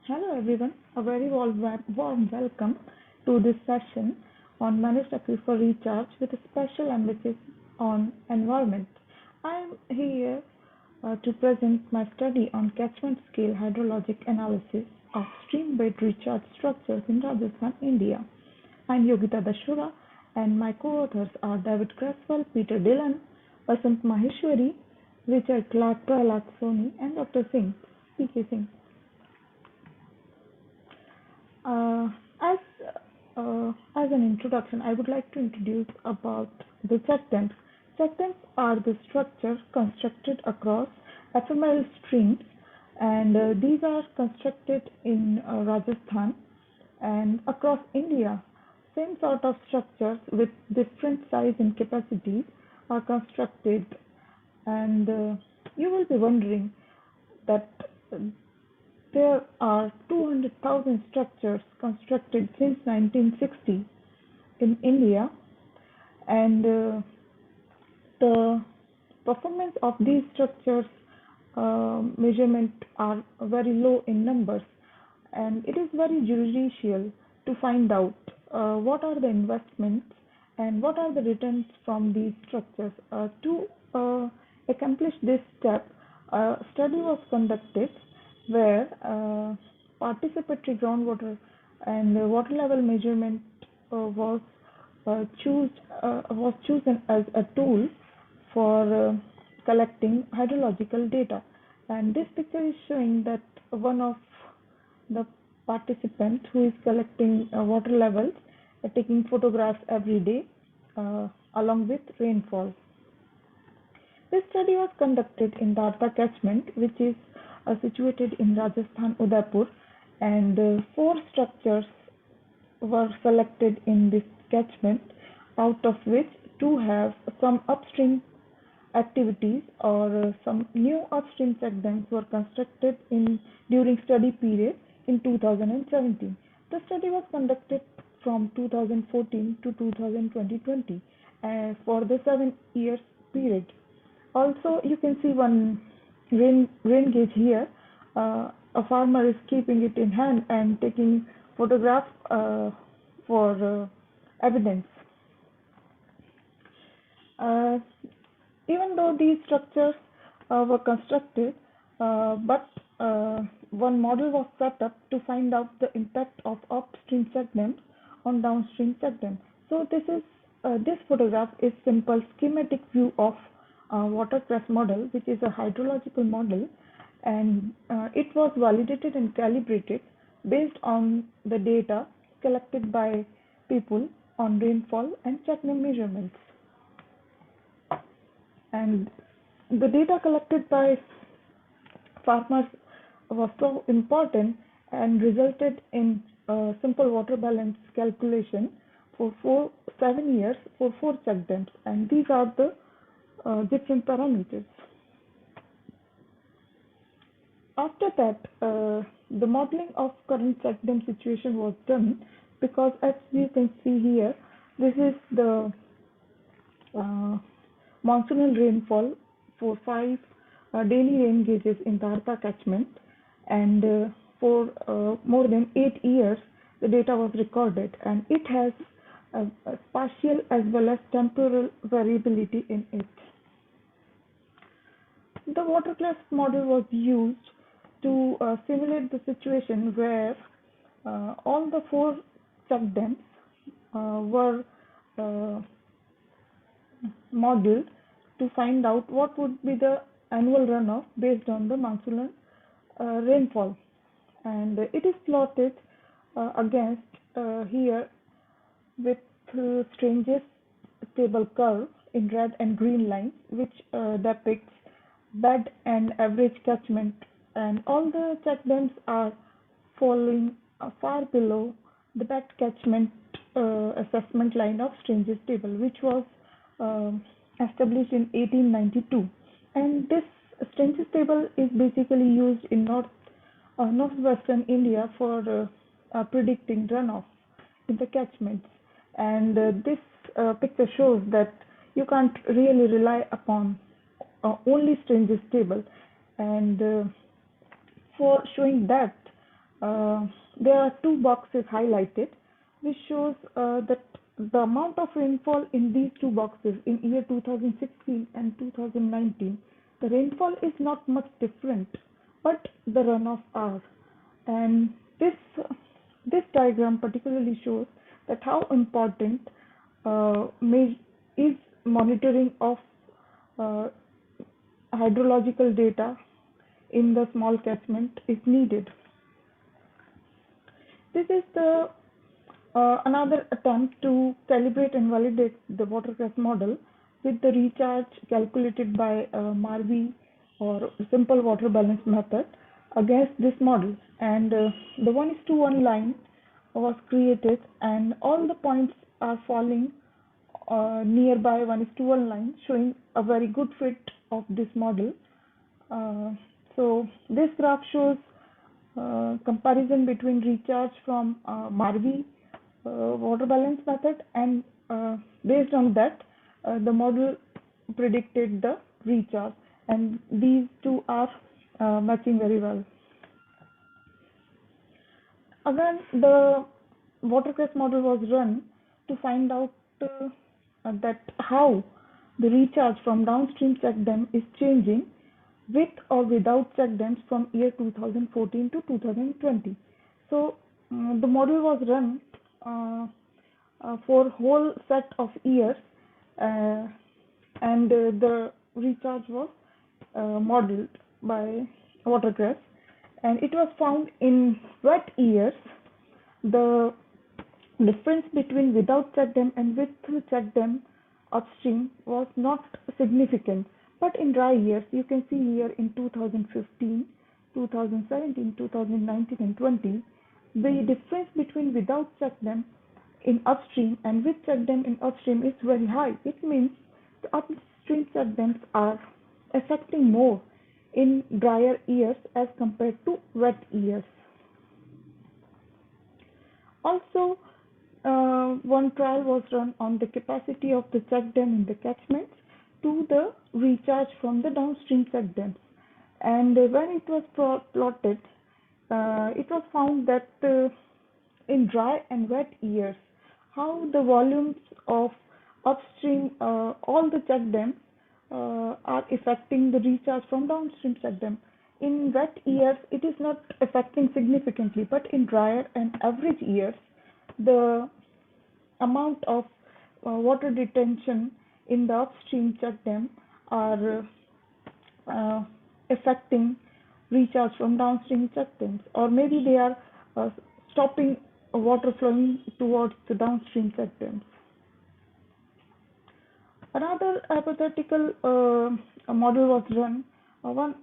Hello everyone, a very warm welcome to this session on managed aquifer recharge with a special emphasis on environment. I am here to present my study on catchment scale hydrologic analysis of streambed recharge structures in Rajasthan, India. I am Yogita Dashora and my co-authors are David Creswell, Peter Dillon, Vasant Maheshwari, Richard Clark, Prahlad Soni and Dr. Singh, P.K. Singh. Uh, as as an introduction, I would like to introduce about the check dams. Check dams are the structures constructed across ephemeral streams, and these are constructed in Rajasthan and across India. Same sort of structures with different size and capacities are constructed, and you will be wondering that there are 200,000 structures constructed since 1960 in India, and the performance of these structures measurement are very low in numbers, and it is very judicial to find out what are the investments and what are the returns from these structures. To accomplish this step, a study was conducted where participatory groundwater and water level measurement was chosen as a tool for collecting hydrological data. And this picture is showing that one of the participants who is collecting water levels, taking photographs every day along with rainfall. This study was conducted in Dharta Catchment, which is situated in Rajasthan, Udaipur, and four structures were selected in this catchment, out of which two have some upstream activities or some new upstream check dams were constructed in during study period in 2017. The study was conducted from 2014 to 2020 for the 7 years period. Also, you can see one rain gauge here. A farmer is keeping it in hand and taking photograph for evidence. Uh, Even though these structures were constructed, but one model was set up to find out the impact of upstream check dams on downstream check dams. So this photograph is simple schematic view of watercress model, which is a hydrological model, and it was validated and calibrated based on the data collected by people on rainfall and check dam measurements. And the data collected by farmers was so important and resulted in a simple water balance calculation for 7 years for four check dams, and these are the different parameters. After that, the modeling of current check dam situation was done, because as you can see here, this is the uh, monsoonal rainfall for five daily rain gauges in Dharta catchment, and for more than 8 years the data was recorded, and it has a spatial as well as temporal variability in it. The watercress model was used to simulate the situation where all the four check dams were uh, modeled to find out what would be the annual runoff based on the monsoonal rainfall, and it is plotted against here with strangest table curve in red and green lines, which depicts bed and average catchment, and all the check dams are falling far below the bed catchment assessment line of strangest table, which was um established in 1892. And this strangest table is basically used in northwestern India for predicting runoff in the catchments. And this picture shows that you can't really rely upon only strangest table. And for showing that, Uh, there are two boxes highlighted, which shows that the amount of rainfall in these two boxes in year 2016 and 2019, the rainfall is not much different, but the runoff are. And this diagram particularly shows that how important is monitoring of uh, hydrological data in the small catchment is needed. This is the another attempt to calibrate and validate the watercress model with the recharge calculated by MARVI or simple water balance method against this model. And the 1:1 line was created, and all the points are falling nearby 1:1 line, showing a very good fit of this model. Uh, so this graph shows comparison between recharge from MARVI water balance method, and based on that the model predicted the recharge, and these two are matching very well. Again, the watercress model was run to find out that how the recharge from downstream check dam is changing with or without check dams from year 2014 to 2020. So the model was run for whole set of years, uh, and the recharge was modeled by watercress, and it was found in wet years the difference between without check dam and with check dam upstream was not significant. But in dry years, you can see here in 2015, 2017, 2019, and 20, the difference between without check dam in upstream and with check dam in upstream is very high. It means the upstream check dams are affecting more in drier years as compared to wet years. Also, one trial was run on the capacity of the check dam in the catchments to the recharge from the downstream check dams. And when it was plotted, it was found that in dry and wet years, how the volumes of upstream, all the check dams are affecting the recharge from downstream check dam. In wet years, it is not affecting significantly, but in drier and average years, the amount of water detention in the upstream check dam are uh, affecting recharge from downstream check dams, or maybe they are uh, stopping water flowing towards the downstream check dams. Another hypothetical model was run, one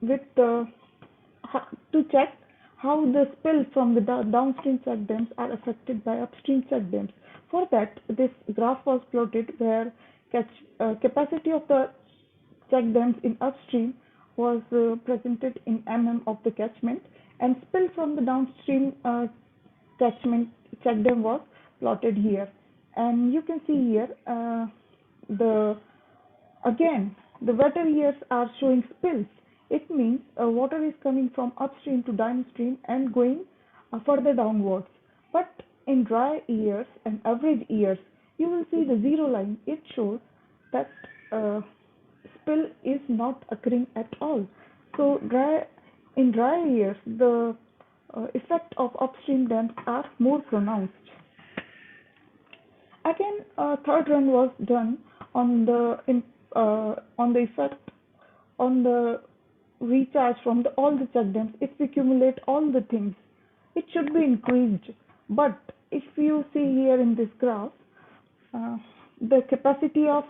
with to check how the spill from the downstream check dams are affected by upstream check dams. For that, this graph was plotted where capacity of the check dams in upstream was presented in of the catchment, and spill from the downstream catchment check dam was plotted here. And you can see here the again the wetter years are showing spills. It means water is coming from upstream to downstream and going further downwards. But in dry years and average years, you will see the zero line. It shows that spill is not occurring at all. So in dry years, the effect of upstream dams are more pronounced. Again, a third run was done on on the effect on the recharge from all the check dams. If we accumulate all the things, it should be increased. But if you see here in this graph, uh, the capacity of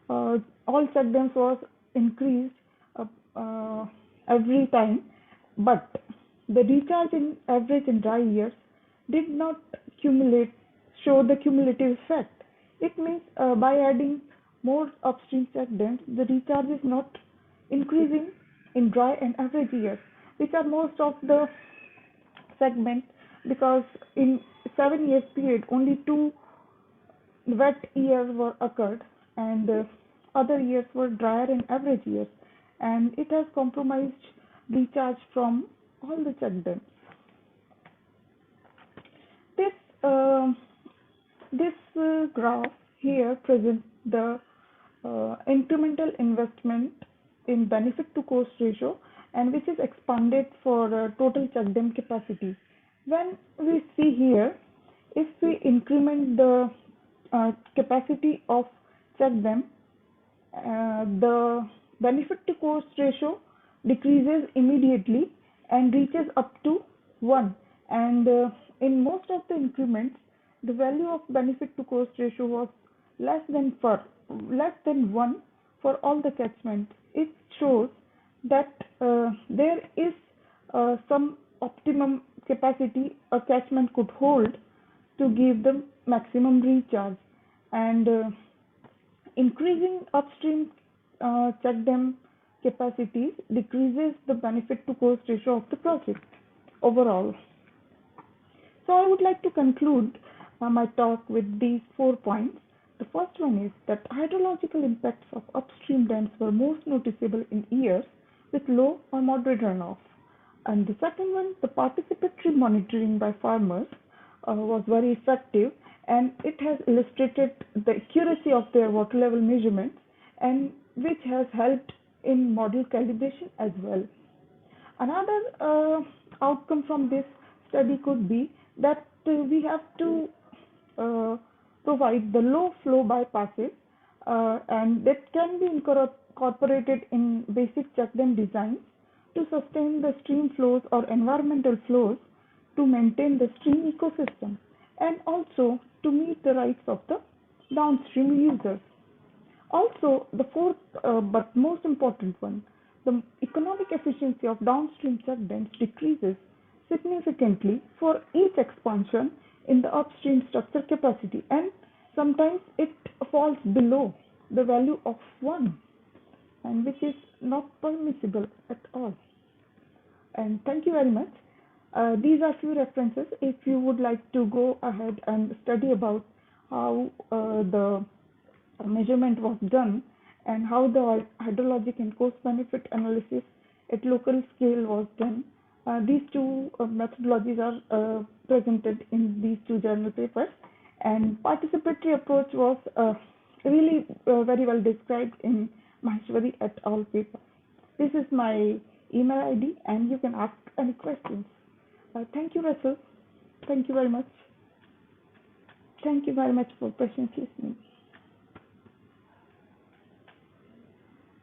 all check dams was increased uh, uh, every time, but the recharge in average in dry years did not cumulate show the cumulative effect. It means by adding more upstream check dams, the recharge is not increasing in dry and average years, which are most of the segments, because in 7 years period only two wet years were occurred, and other years were drier and average years, and it has compromised recharge from all the check dams. This uh, this graph here presents the incremental investment in benefit to cost ratio, and which is expanded for total check dam capacity. When we see here, if we increment the capacity of check dam, the benefit to cost ratio decreases immediately and reaches up to 1. And in most of the increments, the value of benefit to cost ratio was less than for less than 1 for all the catchments. It shows that there is some optimum capacity a catchment could hold to give the maximum recharge, and increasing upstream check dam capacities decreases the benefit to cost ratio of the project overall. So I would like to conclude my talk with these 4 points. The first one is that hydrological impacts of upstream dams were most noticeable in years with low or moderate runoff. And the second one, the participatory monitoring by farmers was very effective, and it has illustrated the accuracy of their water level measurements, and which has helped in model calibration as well. Another outcome from this study could be that we have to uh, provide the low flow bypasses, and that can be incorporated in basic check dam designs to sustain the stream flows or environmental flows, to maintain the stream ecosystem, and also to meet the rights of the downstream users. Also, the fourth but most important one, the economic efficiency of downstream check dams decreases significantly for each expansion in the upstream structure capacity, and sometimes it falls below the value of 1, and which is not permissible at all. And thank you very much. These are few references if you would like to go ahead and study about how the measurement was done, and how the hydrologic and cost benefit analysis at local scale was done. These two methodologies are presented in these two journal papers, and participatory approach was really very well described in Maheshwari et al. Paper. This is my email ID, and you can ask any questions. Thank you, Russell. Thank you very much. Thank you very much for patiently listening.